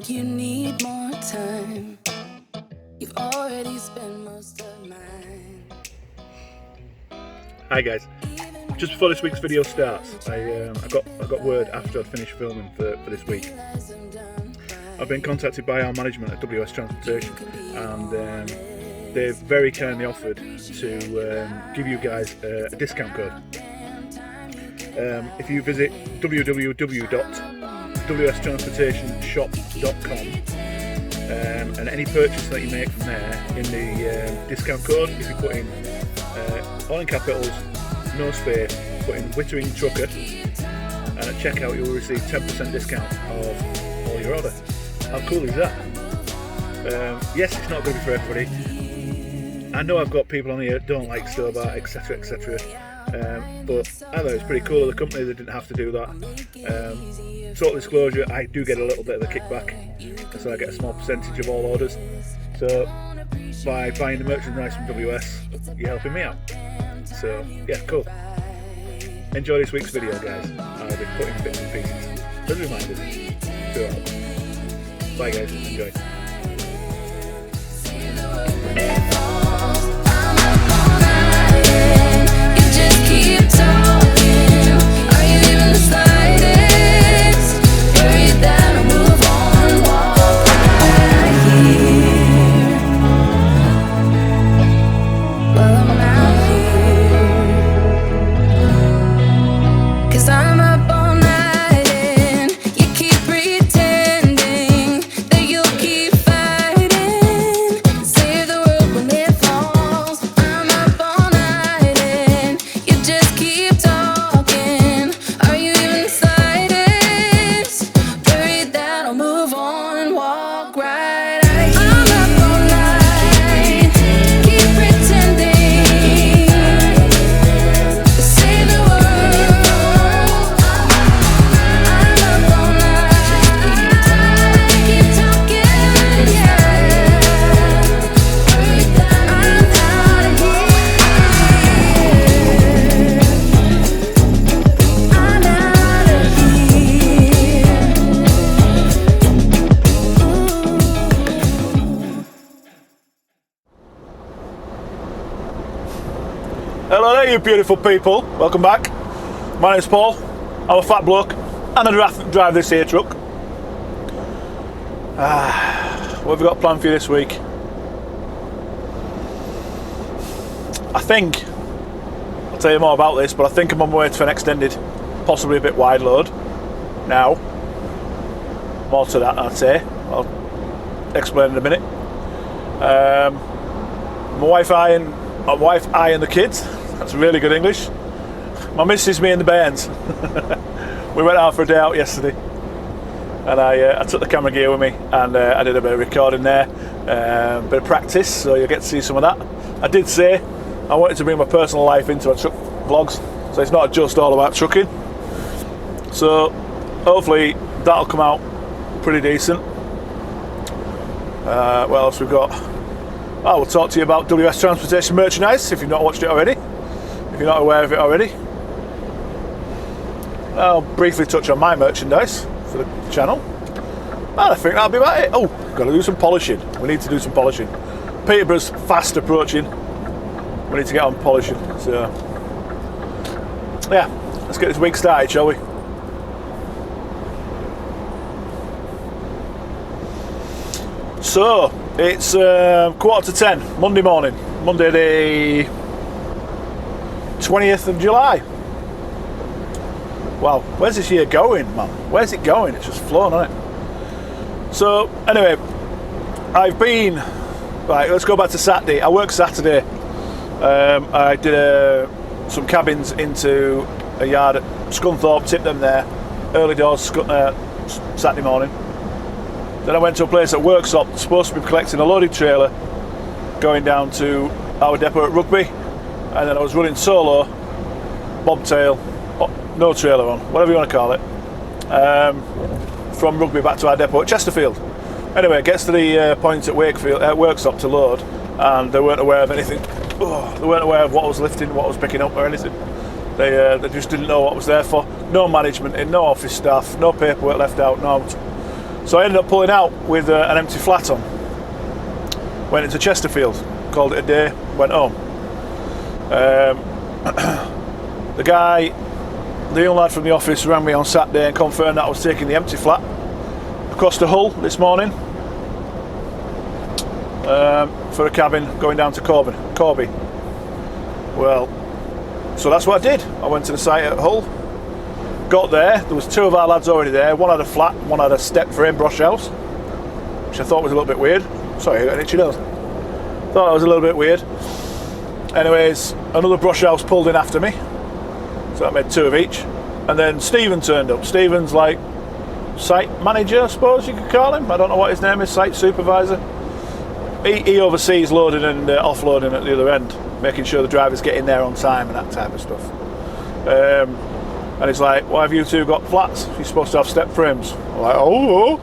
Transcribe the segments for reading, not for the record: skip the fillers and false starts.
like you need more time. You've already spent most of mine. Hi guys, just before this week's video starts, I got word after I'd finished filming for this week. I've been contacted by our management at WS Transportation, and they've very kindly offered to give you guys a discount code. If you visit www.wstransportationshop.com and any purchase that you make from there, in the discount code, if you put in all in capitals, no space, put in Wittering Trucker, and at checkout you'll receive 10% discount of all your order. How cool is that? Yes, it's not going to be for everybody. I know I've got people on here that don't like Stobart, etc, etc, but I thought it was pretty cool of the company that didn't have to do that. Total disclosure, I do get a little bit of a kickback, so I get a small percentage of all orders. So by buying the merchandise from WS, you're helping me out. So yeah, cool. Enjoy this week's video, guys. I'll be putting bits and pieces as reminders throughout. Bye guys, enjoy. Hello there, you beautiful people. Welcome back. My name's Paul. I'm a fat bloke and I drive this here truck. What have we got planned for you this week? I think, I'll tell you more about this, but I think I'm on my way to an extended, possibly a bit wide load. Now, more to that I'd say. I'll explain in a minute. My wife, I and the kids. That's really good English. My missus, me and the bairns. We went out for a day out yesterday, and I took the camera gear with me, and I did a bit of recording there, bit of practice, so you'll get to see some of that. I did say I wanted to bring my personal life into my truck vlogs, so it's not just all about trucking. So hopefully that'll come out pretty decent. What else we've got? I will talk to you about WS Transportation merchandise if you've not watched it already, if you're not aware of it already. I'll briefly touch on my merchandise for the channel, and I think that'll be about it. Oh, got to do some polishing. We need to do some polishing. Peterborough's fast approaching. We need to get on polishing. So yeah, let's get this week started, shall we? So it's 10:15, Monday morning, Monday the 20th of July. Wow, where's this year going, man? Where's it going? It's just flown, hasn't it? So anyway, I've been, right, let's go back to Saturday. I worked Saturday. I did some cabins into a yard at Scunthorpe, tipped them there, early doors Saturday morning. Then I went to a place at Worksop, supposed to be collecting a loaded trailer, going down to our depot at Rugby, and then I was running solo, bobtail, no trailer on, whatever you want to call it, from Rugby back to our depot at Chesterfield. Anyway, it gets to the point at Worksop to load, and they weren't aware of anything. They weren't aware of what I was lifting, what I was picking up or anything. They just didn't know what I was there for. No management in, no office staff, no paperwork left out, So I ended up pulling out with an empty flat on. Went into Chesterfield, called it a day, went home. The guy, the young lad from the office, rang me on Saturday and confirmed that I was taking the empty flat across to Hull this morning for a cabin going down to Corby. Well, so that's what I did. I went to the site at Hull, got there was 2 of our lads already there. One had a flat, one had a step frame brush house, which I thought was a little bit weird. Sorry, I got an itchy nose. Thought that was a little bit weird. Anyways, another brush house pulled in after me, so that made 2 of each. And then Stephen turned up. Stephen's like site manager, I suppose you could call him. I don't know what his name is, site supervisor. He oversees loading and offloading at the other end, making sure the drivers get in there on time and that type of stuff. And he's like, why have you 2 got flats? You're supposed to have step frames. I'm like, oh,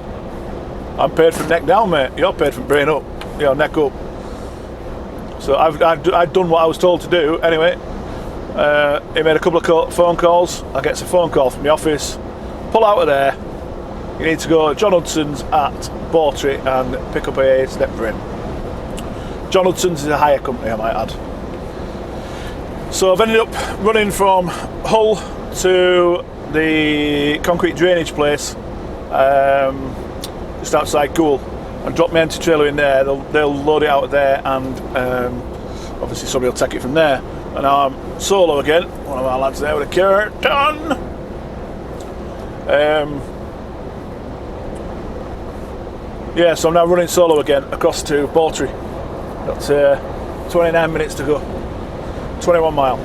I'm paid from neck down, mate. You're paid from brain up, neck up. So I'd done what I was told to do. Anyway, he made a couple of phone calls. I get a phone call from the office. Pull out of there. You need to go to John Hudson's at Bolton and pick up a step frame. John Hudson's is a hire company, I might add. So I've ended up running from Hull to the concrete drainage place just outside Goole, and drop my empty trailer in there. They'll load it out of there, and obviously somebody will take it from there. And now I'm solo again. One of our lads there with a curtain. Yeah, so I'm now running solo again across to Bolton. Got 29 minutes to go. 21 mile.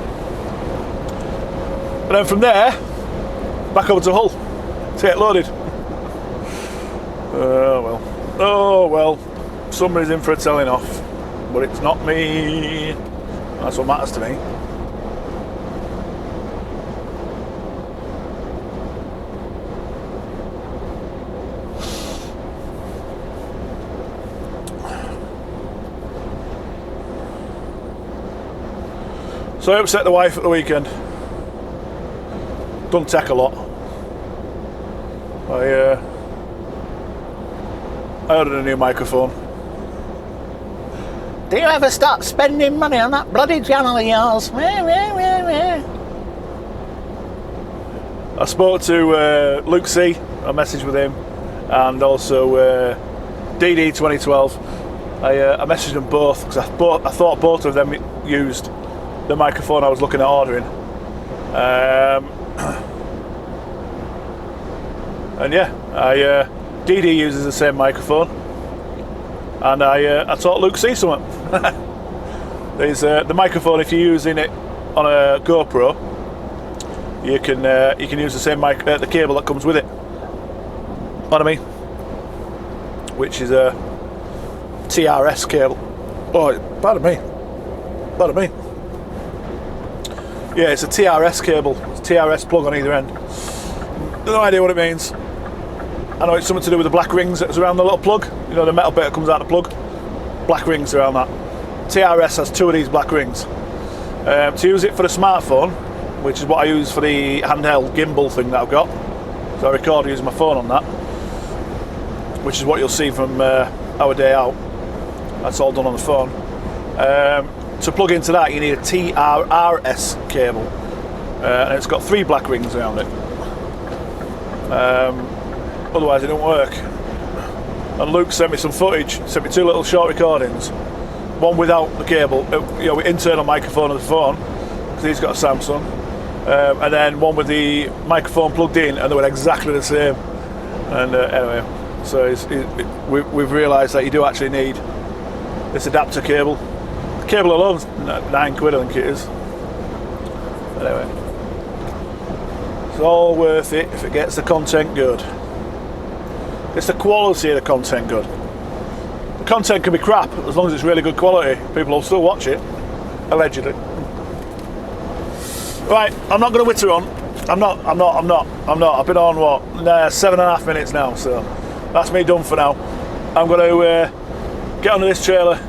And then from there, back over to Hull to get loaded. Oh well, somebody's in for a telling off, but it's not me. That's what matters to me. So I upset the wife at the weekend. Doesn't take a lot. I ordered a new microphone. Do you ever start spending money on that bloody channel of yours? I spoke to Luke C. I messaged with him, and also DD 2012. I messaged them both because I thought both of them used the microphone I was looking at ordering. And yeah, DD uses the same microphone, and I taught Luke C something. There's the microphone. If you're using it on a GoPro, you can use the same the cable that comes with it. What I mean, which is a TRS cable. Oh, pardon me. Yeah, it's a TRS cable. It's a TRS plug on either end. No idea what it means. I know it's something to do with the black rings that's around the little plug. You know, the metal bit that comes out of the plug. Black rings around that. TRS has 2 of these black rings. To use it for the smartphone, which is what I use for the handheld gimbal thing that I've got. So I record using my phone on that, which is what you'll see from our day out. That's all done on the phone. To plug into that, you need a TRS cable, and it's got 3 black rings around it. Otherwise it don't work. And Luke sent me some footage, sent me 2 little short recordings, one without the cable, with internal microphone of the phone, because he's got a Samsung, and then one with the microphone plugged in, and they were exactly the same. And anyway, so we've realised that you do actually need this adapter cable. The cable alone's £9, I think it is. Anyway, it's all worth it if it gets the content good. It's the quality of the content good. The content can be crap as long as it's really good quality. People will still watch it, allegedly. Right, I'm not going to witter on. I'm not. I've been on 7.5 minutes now, so that's me done for now. I'm going to get onto this trailer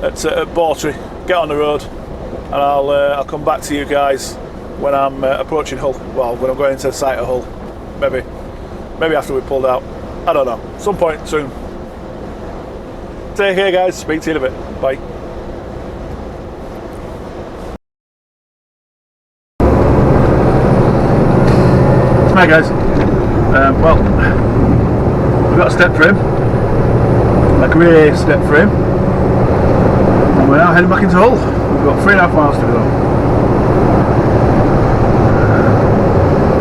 at Bolton, get on the road, and I'll come back to you guys when I'm approaching Hull. Well, when I'm going into the site at Hull, maybe after we pulled out. I don't know. Some point soon. Take care, guys. Speak to you in a bit. Bye. Hi guys. Well, we've got a step frame, a grey step frame, and we're now heading back into Hull. We've got 3.5 miles to go.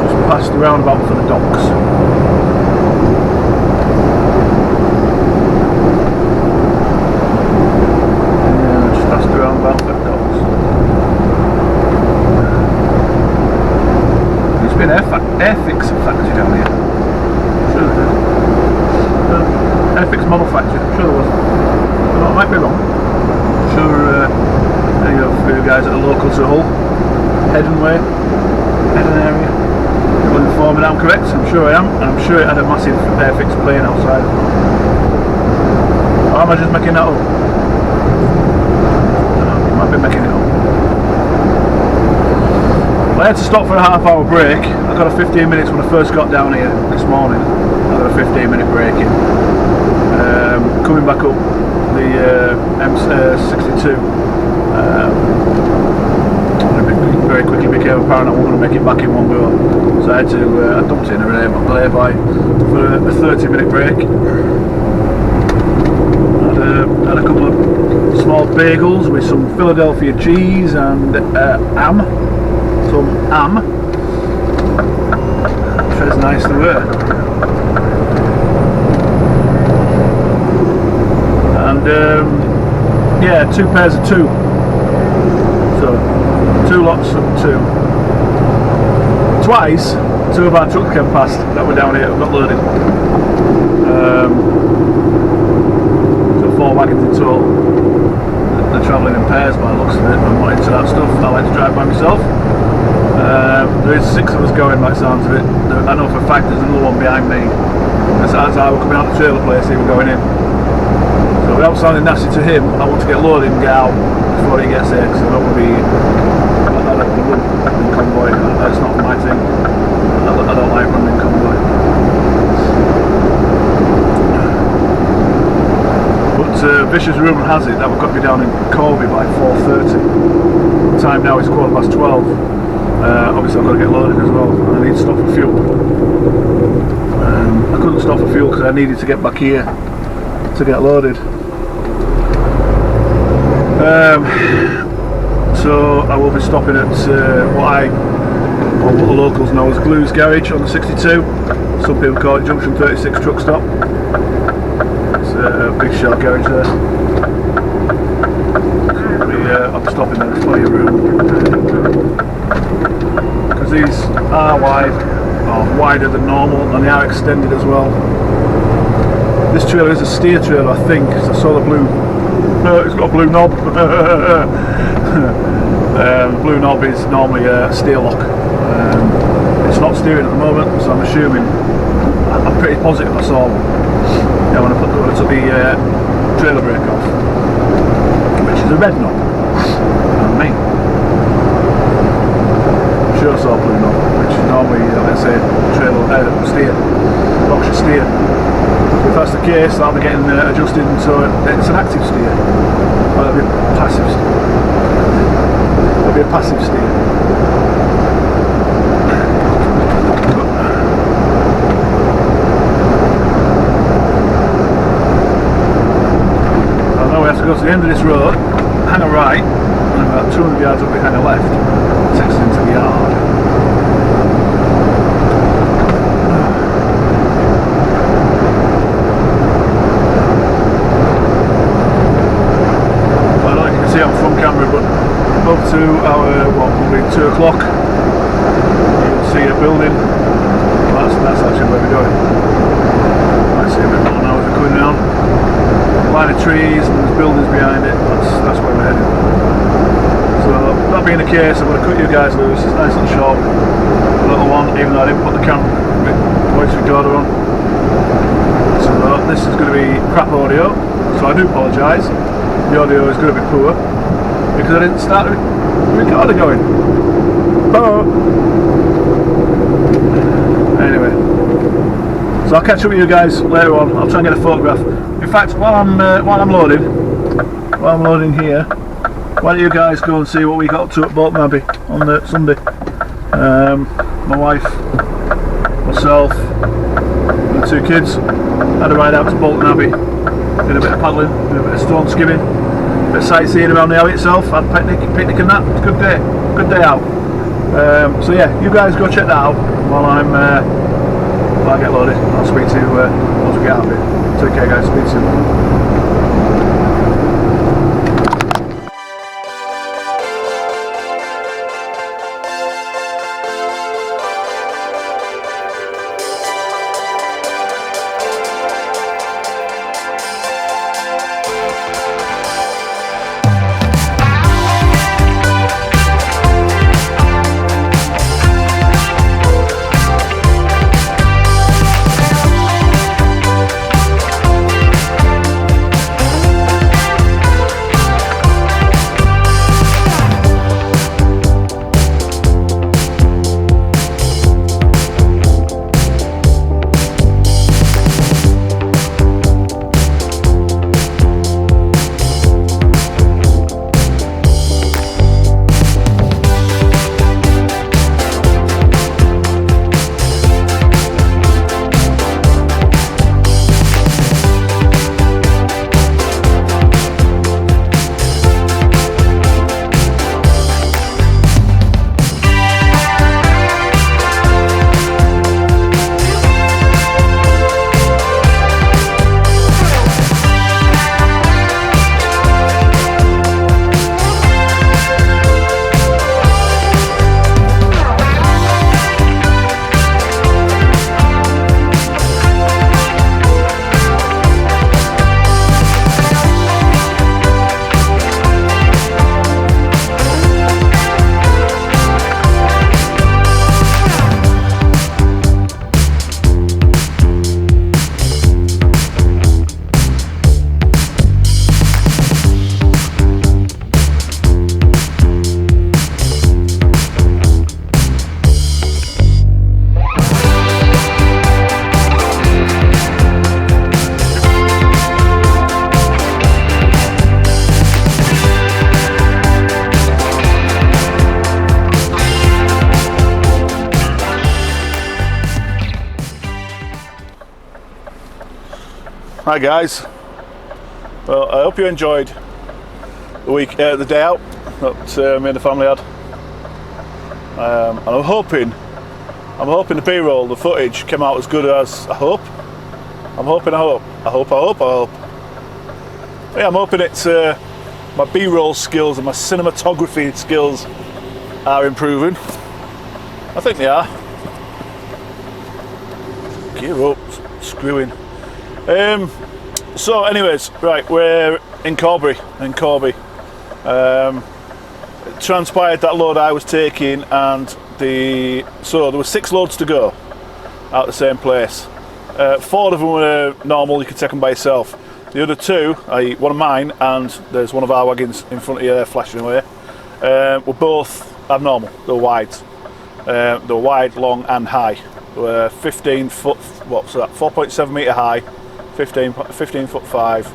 Just past the roundabout for the docks. Yeah, just past the roundabout for the docks. There's been Airfix factory down here. Sure there is. Airfix model factory. Sure there was. Well, I might be wrong. Sure any of you guys that are local to Hull, Headon Way, Headon area, will inform me that I'm correct. I'm sure I am, and I'm sure it had a massive Airfix plane outside. Or am I just making that up? I might be making it up. I had to stop for a half-hour break. I got a 15 minutes when I first got down here this morning. I got a 15-minute break in. Coming back up the M62, very quickly became apparent I wasn't going to make it back in one go. So I had to, I dumped it in a lay-by for a 30-minute break. Had a couple of small bagels with some Philadelphia cheese and ham. Some ham. Feels nice to wear. And yeah, 2 pairs of 2. So 2 lots of 2. Twice, 2 of our trucks came past that were down here, got loaded. So 4 wagons in total. They're travelling in pairs by the looks of it. I'm not into that stuff. I like to drive by myself. There is 6 of us going by the sounds of it. I know for a fact there's another one behind me. As I was coming out the trailer place, he was going in. So without sounding nasty to him, I want to get loaded and get out before he gets here, because I don't want to be running convoy. That's not my thing. I don't like running convoy. But vicious rumour has it that we've got to be down in Corby by 4:30. The time now is 12:15. Obviously I've got to get loaded as well, and I need to stop for fuel. I couldn't stop for fuel because I needed to get back here to get loaded. So I will be stopping at what the locals know as Glue's Garage on the 62. Some people call it Junction 36 truck stop. It's a big shell garage there. I'll be stopping there, there's plenty of room. Because these are wide, or wider than normal, and they are extended as well. This trailer is a steer trailer, I think, because I saw the blue. It's got a blue knob. Blue knob is normally a steer lock. It's not steering at the moment, so I'm assuming. I'm pretty positive I saw one. Yeah, when I took the trailer brake off, which is a red knob. And me. I'm sure I saw a blue knob, which is normally, let's say, steer. Locks your steer. If that's the case, I'll be getting adjusted, so it's an active steer. Or it'll be a passive steer. It'll be a passive steer. I know we have to go to the end of this road, hang a right, and about 200 yards up we hang a left. It takes us into the yard. From camera, but up to our what will be 2 o'clock, you'll see a building. That's actually where we're going. Might see a bit more now as we're coming down. A line of trees and there's buildings behind it. That's where we're heading. So that being the case, I'm going to cut you guys loose. It's nice and short, a little one, even though I didn't put the voice recorder on. So this is going to be crap audio, so I do apologise. The audio is going to be poor because I didn't start the recorder going. Oh. Anyway, so So I'll catch up with you guys later on. I'll try and get a photograph. In fact, while I'm loading here, why don't you guys go and see what we got up to at Bolton Abbey on the Sunday. My wife, myself, and the 2 kids had a ride out to Bolton Abbey, did a bit of paddling, did a bit of stone skimming, a bit of sightseeing around the Abbey itself, had a picnic and that. It's a good day out. So yeah, you guys go check that out while I get loaded. I'll speak to you once we get out of it. Take care guys, speak soon. Hi guys, well I hope you enjoyed the day out that me and the family had, and I'm hoping the B-roll, the footage came out as good as I hope. I hope. Yeah, I'm hoping it's my B-roll skills and my cinematography skills are improving. I think they are. Gear up, screwing. So anyways, right, we're in Corby. It transpired that load I was taking, and so there were 6 loads to go out the same place. 4 of them were normal, you could take them by yourself. The other 2, i.e. one of mine and there's one of our wagons in front of you there flashing away, were both abnormal. They were wide. They were wide, long and high. They were 15 foot, what's that, 4.7 metre high, 15 foot 5,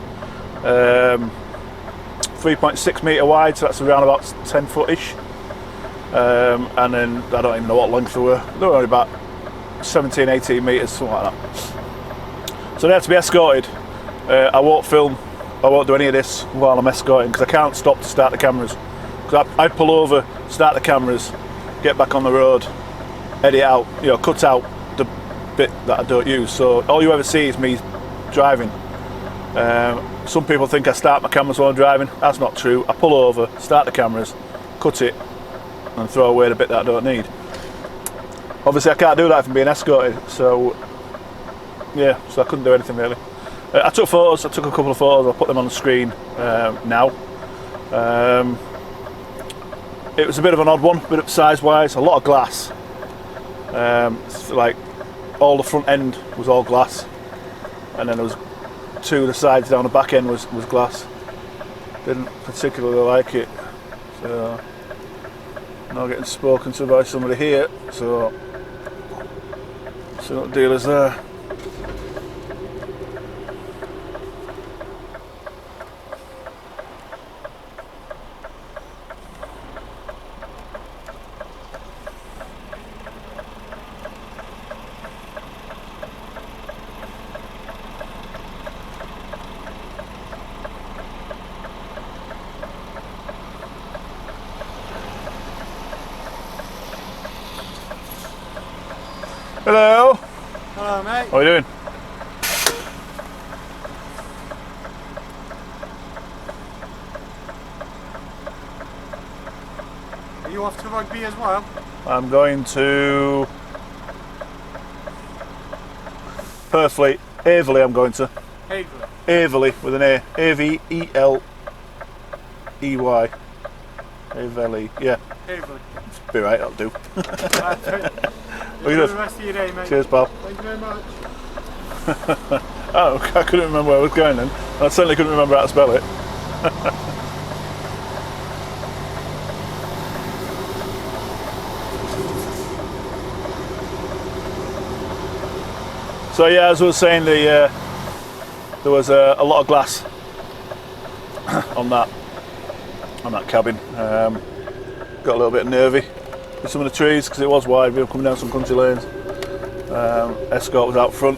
3.6 metre wide, so that's around about 10 foot-ish. And then I don't even know what length they were. They were only about 17, 18 metres, something like that. So they had to be escorted. I won't film, I won't do any of this while I'm escorting because I can't stop to start the cameras. Because I pull over, start the cameras, get back on the road, edit out, cut out the bit that I don't use. So all you ever see is me driving. Some people think I start my cameras while I'm driving. That's not true. I pull over, start the cameras, cut it, and throw away the bit that I don't need. Obviously I can't do that if I'm being escorted, so yeah, so I couldn't do anything really. I took photos, I took a couple of photos, I'll put them on the screen now. It was a bit of an odd one, bit of size wise, a lot of glass. Like all the front end was all glass, and then there was 2 of the sides down the back end was glass. Didn't particularly like it, so now getting spoken to by somebody here, so see what the deal is there. Hello. Hello, mate. How are you doing? Are you off to rugby as well? I'm going to Purfleet. Averley I'm going to. Hagley. Averley with an A. A-V-E-L-E-Y. Averley, yeah. Hagley. Be right, that'll do. Enjoy the rest of your day, mate. Cheers, pal. Thank you very much. Oh, I couldn't remember where I was going then. I certainly couldn't remember how to spell it. So yeah, as I was saying, there was a lot of glass on that cabin. Got a little bit nervy with some of the trees because it was wide. We were coming down some country lanes. Escort was out front.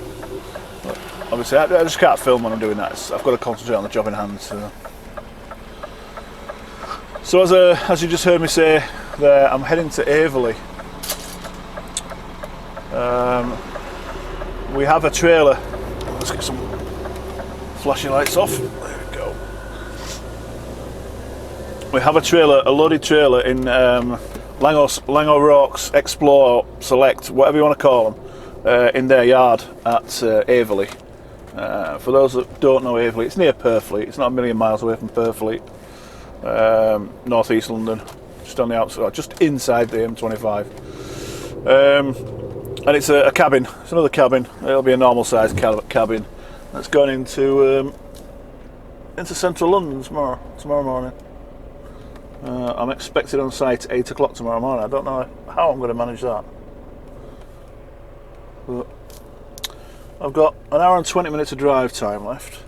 But obviously, I just can't film when I'm doing that. I've got to concentrate on the job in hand. So as you just heard me say, there, I'm heading to Averley. We have a trailer. Let's get some flashing lights off. There we go. We have a trailer, a loaded trailer in Lango Rocks, Explore, Select, whatever you want to call them, in their yard at Averley. For those that don't know Averley, it's near Purfleet. It's not a million miles away from Purfleet, North East London, just on the outside, just inside the M25. And it's a cabin. It's another cabin. It'll be a normal sized cabin. That's going into central London tomorrow morning. I'm expected on site at 8 o'clock tomorrow morning. I don't know how I'm going to manage that. But I've got an hour and 20 minutes of drive time left.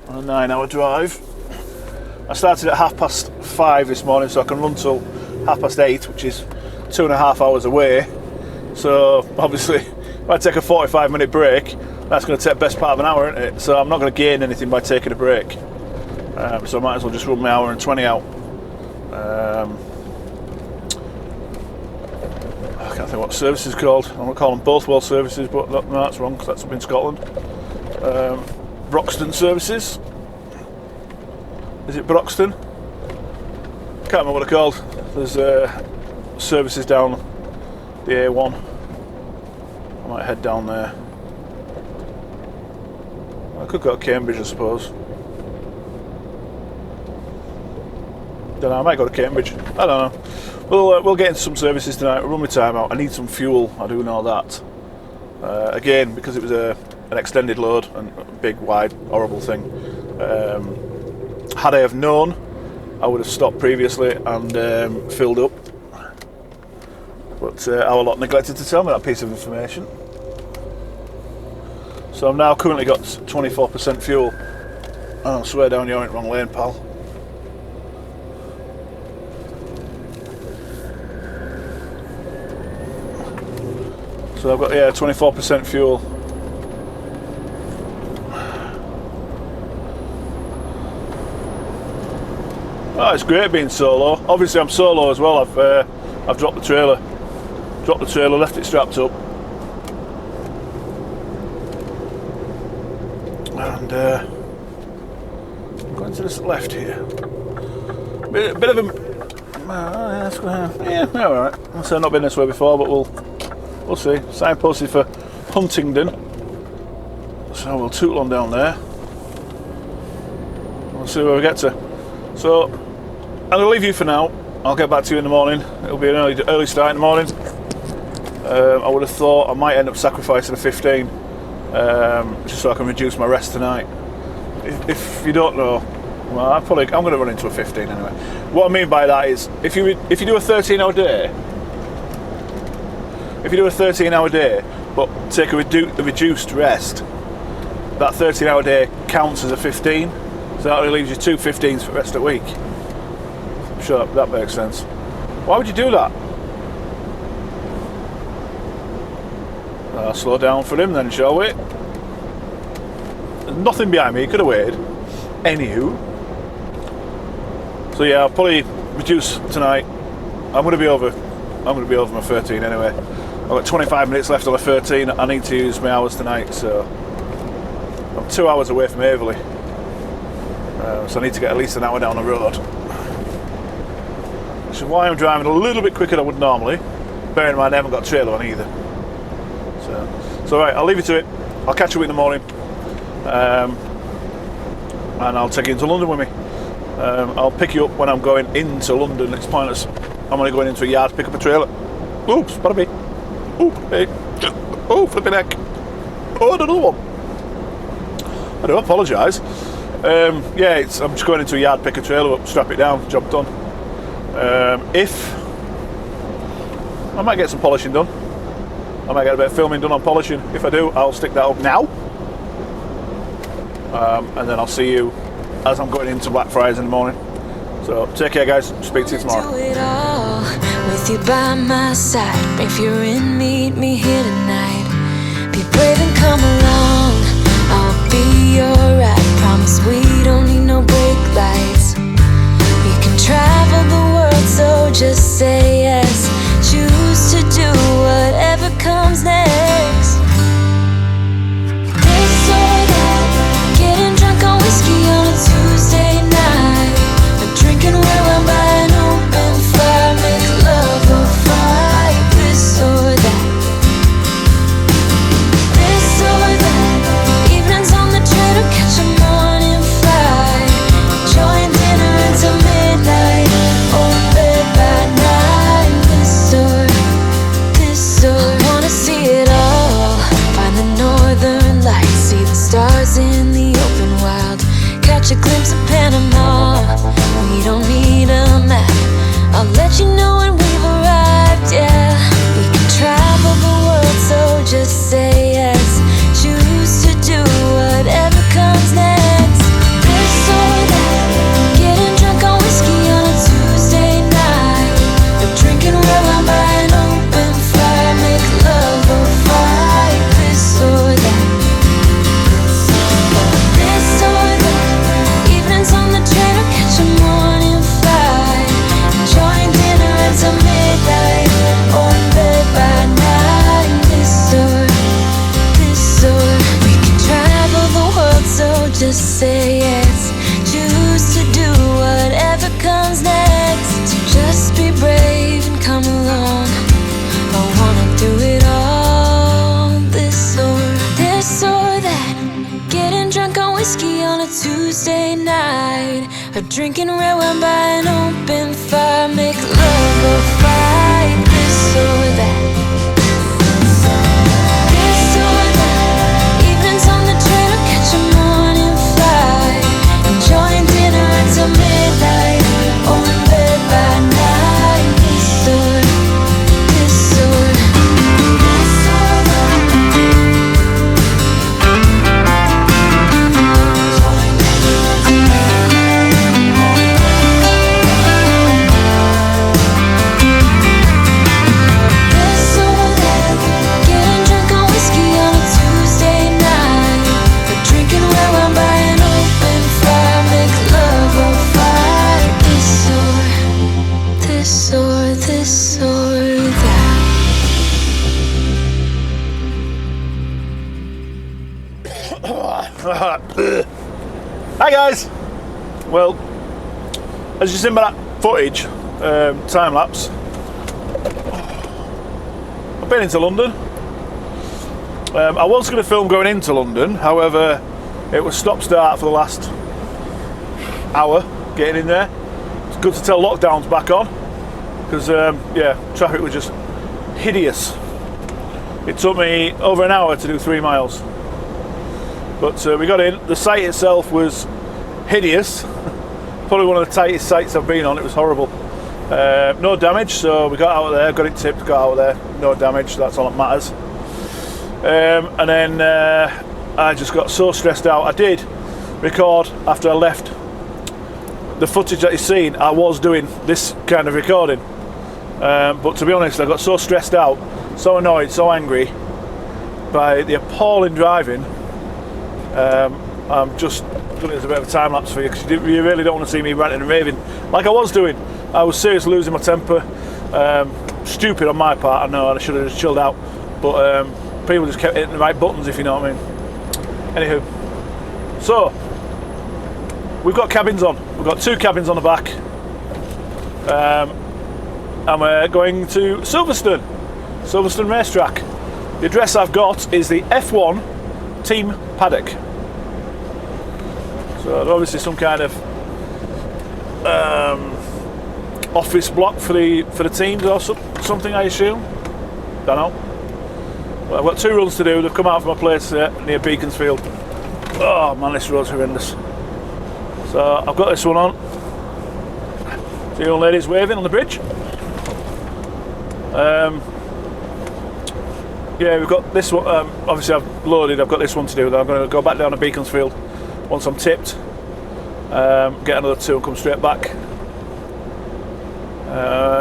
On a 9-hour drive. I started at 5:30 this morning, so I can run till 8:30, which is 2.5 hours away. So obviously, if I take a 45-minute break, that's going to take the best part of an hour, isn't it? So I'm not going to gain anything by taking a break. So I might as well just run my hour and 20 out. I can't think what service is called. I'm going to call them Bothwell services, but no, that's wrong because that's up in Scotland. Broxton services. Is it Broxton? Can't remember what they're called. There's services down the A1. I might head down there. I could go to Cambridge, I suppose. Don't know, I might go to Cambridge. I don't know. We'll get into some services tonight. We'll run my time out. I need some fuel, I do know that. Again, because it was an extended load and a big, wide, horrible thing. Had I have known, I would have stopped previously and filled up. But our lot neglected to tell me that piece of information. So I've now currently got 24% fuel. Oh, I swear down you're in the wrong lane, pal. So I've got 24% fuel. Oh, it's great being solo. Obviously I'm solo as well. I've dropped the trailer, left it strapped up, and I'm going to the left here. Bit of a all right. I've not been this way before, but we'll see. Signposted for Huntingdon, so we'll tootle on down there. We'll see where we get to. So I'm going to leave you for now. I'll get back to you in the morning. It'll be an early start in the morning. I would have thought I might end up sacrificing a 15, just so I can reduce my rest tonight. If you don't know, well, I'm going to run into a 15 anyway. What I mean by that is, if you do a 13-hour day, but take a reduced rest, that 13-hour day counts as a 15. So that only leaves you 2 15s for the rest of the week. I'm sure that makes sense. Why would you do that? I'll slow down for him then, shall we? There's nothing behind me, he could have waited. Anywho. So yeah, I'll probably reduce tonight. I'm going to be over my 13 anyway. I've got 25 minutes left on the 13. I need to use my hours tonight, so I'm 2 hours away from Averley. So I need to get at least an hour down the road. Which is why I'm driving a little bit quicker than I would normally. Bearing in mind I haven't got a trailer on either. So right, I'll leave you to it. I'll catch you in the morning. And I'll take you into London with me. I'll pick you up when I'm going into London. It's pointless. I'm only going into a yard to pick up a trailer. Oops, bada bee. Oop, hey. Oh, flipping heck. Oh, another one. I do apologise. Yeah, I'm just going into a yard, pick a trailer up, strap it down, job done. If I might get some polishing done. I might get a bit of filming done on polishing. If I do, I'll stick that up now. And then I'll see you as I'm going into Blackfriars in the morning. So take care, guys. Speak to you tomorrow. Do it all with you by my side. If you're in, meet me here tonight. Be brave and come along. I'll be your ride. Promise we don't need no brake lights. We can travel the world, so just say yes. Choose to do whatever comes next. This or that, getting drunk on whiskey on a Tuesday night. Drinking red wine by an open fire, make love or fight. This or that. This or that. Evenings on the train or catch a morning flight. Enjoying dinner until midnight, or in bed by night. This or I wanna see it all. Find the northern lights, see the stars in the open wild. Catch a glimpse of Panama. We don't need a map. I'll let you know when we've arrived, yeah. We can travel the world, so just say yes. Choose to do whatever comes next. This or that, getting drunk on whiskey on a Tuesday night. Or drinking red wine by an open fire, make love or fight. This or that. This or that, evenings on the train or catch a morning flight. Enjoying dinner until midnight, or in bed by night. This or we can travel the world, so just say yes. Choose to do whatever comes next. So just be brave and come along. I wanna do it all. This or that, getting drunk on whiskey on a Tuesday night. Or drinking red wine by an open fire, make love or fight. This or that. This or that, evenings on the train or catch a morning flight. Enjoying dinner until midnight, or in bed by night. This or Hi guys! Well, as you've seen by that footage, time lapse, I've been into London. I was going to film going into London, however, it was stop-start for the last hour getting in there. It's good to tell lockdown's back on, because yeah, traffic was just hideous. It took me over an hour to do 3 miles. But we got in. The site itself was hideous. Probably one of the tightest sites I've been on. It was horrible. No damage, so we got out of there, got it tipped, got out of there. No damage, that's all that matters. And then I just got so stressed out. I did record after I left. The footage that you've seen, I was doing this kind of recording. But to be honest, I got so stressed out, so annoyed, so angry by the appalling driving. I'm just doing it as a bit of a time lapse for you, because you really don't want to see me ranting and raving like I was doing. I was seriously losing my temper. stupid on my part, I know, I should have just chilled out. But people just kept hitting the right buttons, if you know what I mean. Anywho, so we've got cabins on. We've got 2 cabins on the back. And we're going to Silverstone racetrack. The address I've got is the F1 team paddock. So obviously some kind of office block for the teams or something, I assume. Don't know. Well, I've got 2 runs to do. They've come out from a place near Beaconsfield. Oh man, this road's horrendous. So I've got this one on. See the old ladies waving on the bridge. Yeah, we've got this one. Obviously, I've loaded. I've got this one to do. Then I'm going to go back down to Beaconsfield once I'm tipped. Get another 2 and come straight back.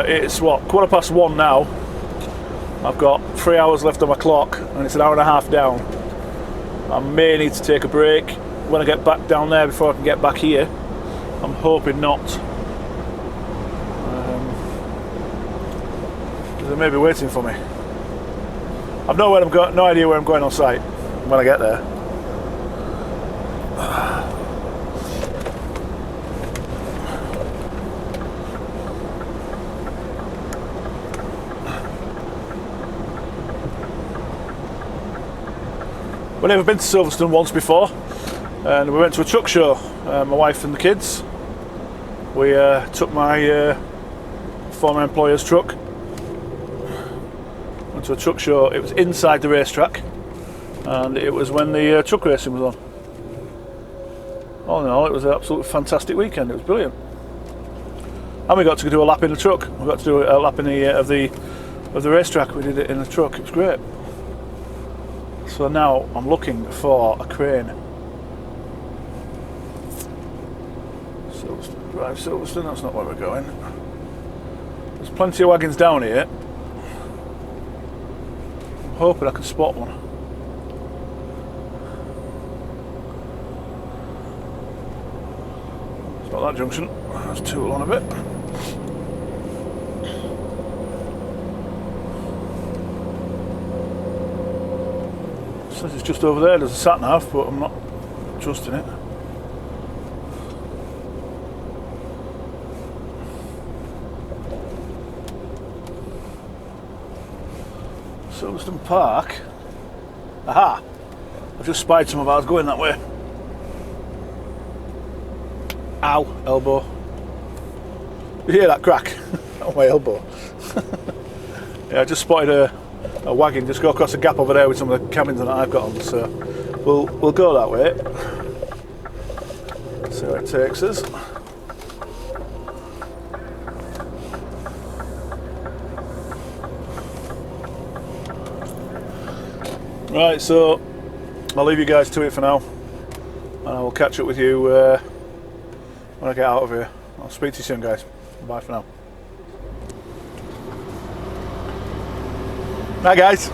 It's what, 1:15 now. I've got 3 hours left on my clock, and it's an hour and a half down. I may need to take a break when I get back down there before I can get back here. I'm hoping not. They may be waiting for me. I've no idea where I'm going on site when I get there. We've never been to Silverstone once before, and we went to a truck show. My wife and the kids. We took my former employer's truck. Went to a truck show. It was inside the racetrack, and it was when the truck racing was on. All in all, it was an absolutely fantastic weekend. It was brilliant, and we got to do a lap in the truck. We got to do a lap in of the racetrack. We did it in the truck. It was great. So now I'm looking for a crane. Drive Silverstone, that's not where we're going. There's plenty of wagons down here. I'm hoping I can spot one. It's not that junction. Let's tool on a bit. Says it's just over there. There's a sat nav, but I'm not trusting it. Silverstone Park. Aha! I've just spied some of ours going that way. Ow, elbow. You hear that crack? On my elbow. Yeah, I just spotted a wagon just go across a gap over there with some of the cabins that I've got on, so we'll go that way. See where it takes us. Right, so I'll leave you guys to it for now, and I will catch up with you when I get out of here. I'll speak to you soon, guys. Bye for now. Hi guys.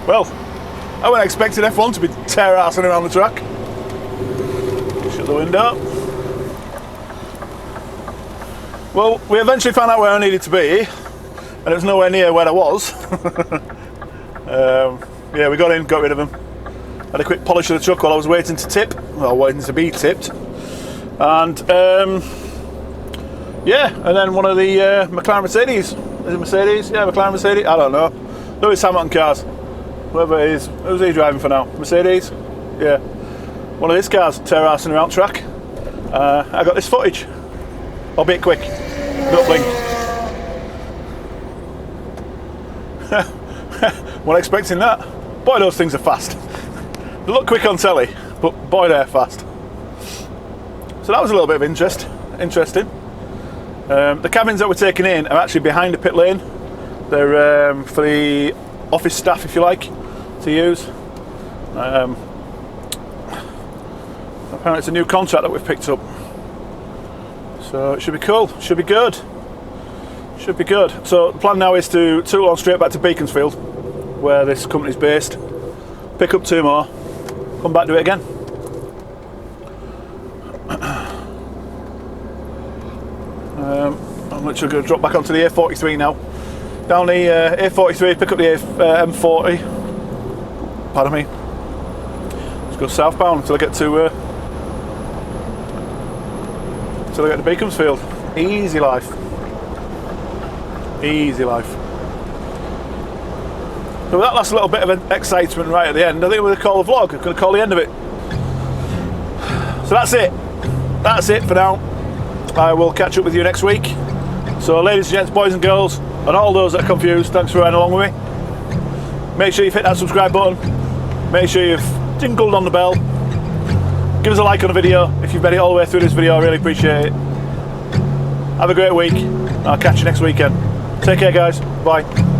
Well, I wasn't expecting F1 to be tear-assing around the track. Shut the window. Well, we eventually found out where I needed to be, and it was nowhere near where I was. Yeah, we got in, got rid of them. Had a quick polish of the truck while I was waiting to tip, well, waiting to be tipped. And yeah, and then one of the McLaren Mercedes. Is it Mercedes? Yeah, McLaren Mercedes. I don't know. Lewis Hamilton cars. Whoever it is. Who's he driving for now? Mercedes? Yeah. One of his cars tear-assing around track. I got this footage. Albeit quick. Don't blink. Wasn't expecting that. Boy, those things are fast. They look quick on telly, but boy, they're fast. So that was a little bit of interesting. The cabins that we're taking in are actually behind the pit lane. They're for the office staff, if you like, to use. Apparently it's a new contract that we've picked up. So it should be cool, should be good. Should be good. So the plan now is to tool on straight back to Beaconsfield, where this company's based, pick up 2 more, come back to it again. I'm I'm literally going to drop back onto the A43 now. Down the A43, pick up the M40. Pardon me. Let's go southbound until I get to Beaconsfield. Easy life. Easy life. So with that last little bit of excitement right at the end, I think we're going to call the vlog. I'm going to call the end of it. So that's it. That's it for now. I will catch up with you next week. So ladies and gents, boys and girls, and all those that are confused, thanks for riding along with me. Make sure you've hit that subscribe button. Make sure you've tingled on the bell. Give us a like on the video. If you've made it all the way through this video, I really appreciate it. Have a great week. I'll catch you next weekend. Take care, guys. Bye.